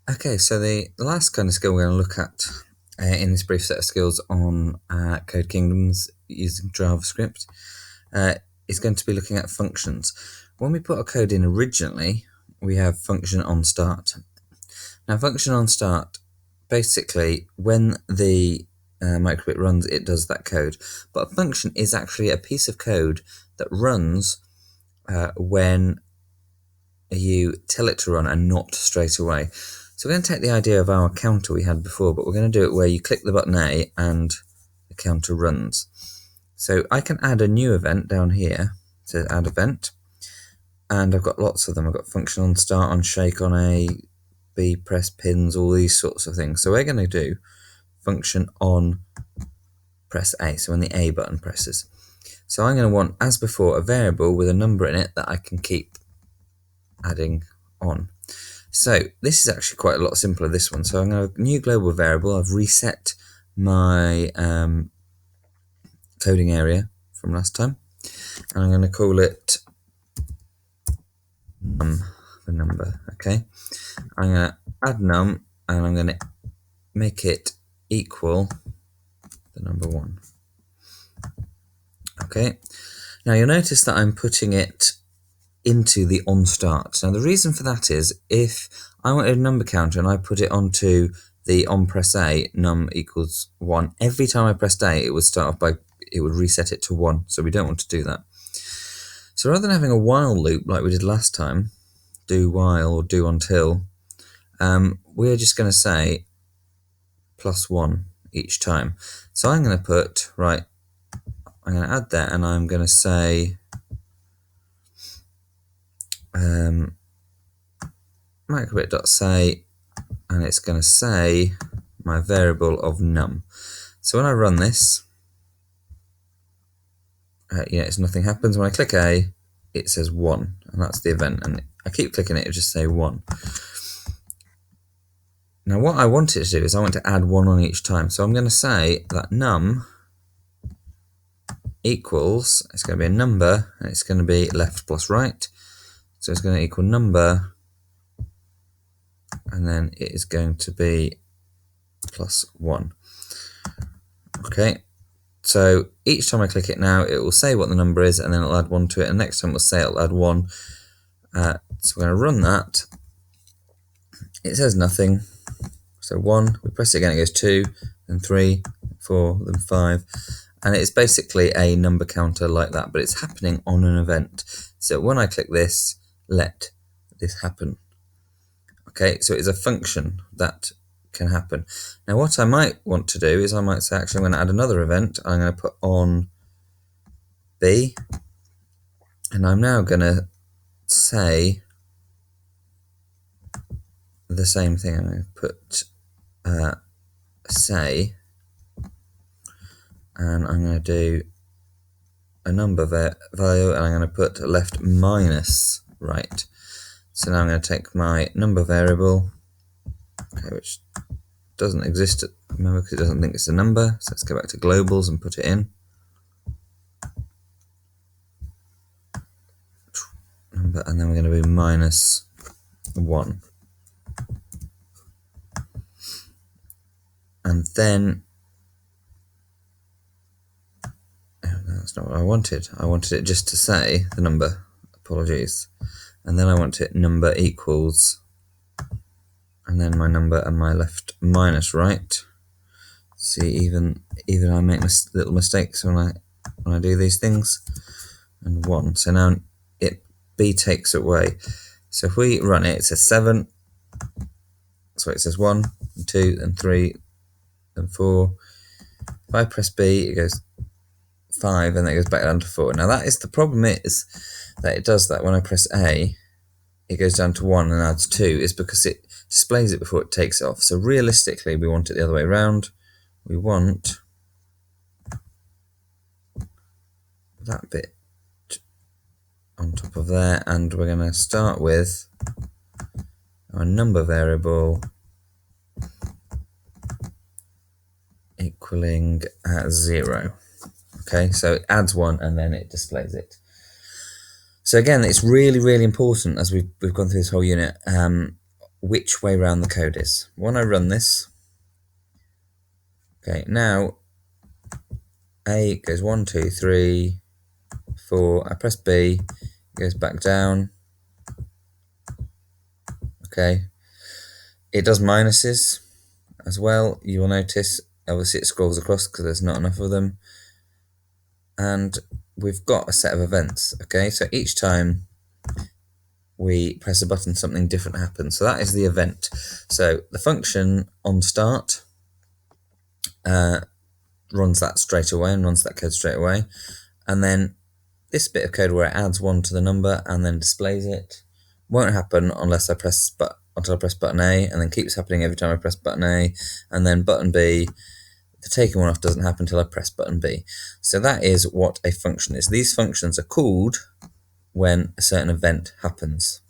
Okay, so the last kind of skill we're going to look at in this brief set of skills on Code Kingdoms using JavaScript is going to be looking at functions. When we put our code in originally, we have function on start. Now, function on start, basically, when the microbit runs, it does that code. But a function is actually a piece of code that runs when you tell it to run and not straight away. So we're going to take the idea of our counter we had before, but we're going to do it where you click the button A and the counter runs. So I can add a new event down here, so add event, and I've got lots of them. I've got function on start, on shake, on A, B, press pins, all these sorts of things. So we're going to do function on press A, so when the A button presses. So I'm going to want, as before, a variable with a number in it that I can keep adding on. So this is actually quite a lot simpler, this one. So I'm going to new global variable. I've reset my coding area from last time, and I'm going to call it num, the number. Okay, I'm going to add num, and I'm going to make it equal the number 1. Okay, now you'll notice that I'm putting it into the on start. Now the reason for that is if I wanted a number counter and I put it onto the on press A, num equals 1, every time I pressed A it would start off by, it would reset it to 1, so we don't want to do that. So rather than having a while loop like we did last time, do while or do until, we're just going to say +1 each time. So I'm going to put, right, I'm going to add that, and I'm going to say microbit.say, and it's going to say my variable of num. So when I run this, nothing happens. When I click A, it says 1, and that's the event, and I keep clicking it, it'll just say 1. Now what I want it to do is I want to add 1 on each time. So I'm going to say that num equals, it's going to be a number, and it's going to be left plus right. So it's going to equal number, and then it is going to be +1. Okay, so each time I click it now, it will say what the number is, and then it'll add 1 to it, and next time it'll say it'll add 1. So we're going to run that. It says nothing. So 1, we press it again, it goes 2, then 3, 4, then 5. And it's basically a number counter like that, but it's happening on an event. So when I click this, let this happen. Okay, so it's a function that can happen. Now what I might want to do is I might say, actually, I'm going to add another event. I'm going to put on B, and I'm now going to say the same thing. I'm going to put say, and I'm going to do a number value, and I'm going to put left minus right. So now I'm going to take my number variable, okay, which doesn't exist at the moment because it doesn't think it's a number. So let's go back to globals and put it in. Number, and then we're going to do -1. And then, oh, that's not what I wanted. I wanted it just to say the number. Apologies. And then I want it number equals, and then my number and my left minus right. See, even I make little mistakes when I do these things. And 1. So now B takes it away. So if we run it, it says 7. So it says 1, and 2, and 3, and 4. If I press B, it goes 5, and then it goes back down to 4. Now that is the problem, is that it does that when I press A, it goes down to 1 and adds 2, is because it displays it before it takes it off. So realistically, we want it the other way around. We want that bit on top of there, and we're going to start with our number variable equaling 0. Okay, so it adds 1 and then it displays it. So again, it's really, really important as we've gone through this whole unit. which way round the code is. When I run this, okay, now A goes 1, 2, 3, 4. I press B, it goes back down. Okay, it does minuses as well. You will notice, obviously, it scrolls across because there's not enough of them. And we've got a set of events. Okay, so each time we press a button, something different happens. So that is the event. So the function on start runs that straight away and runs that code straight away. And then this bit of code where it adds 1 to the number and then displays it won't happen unless I press until I press button A, and then keeps happening every time I press button A, and then button B. The taking one off doesn't happen until I press button B. So that is what a function is. These functions are called when a certain event happens.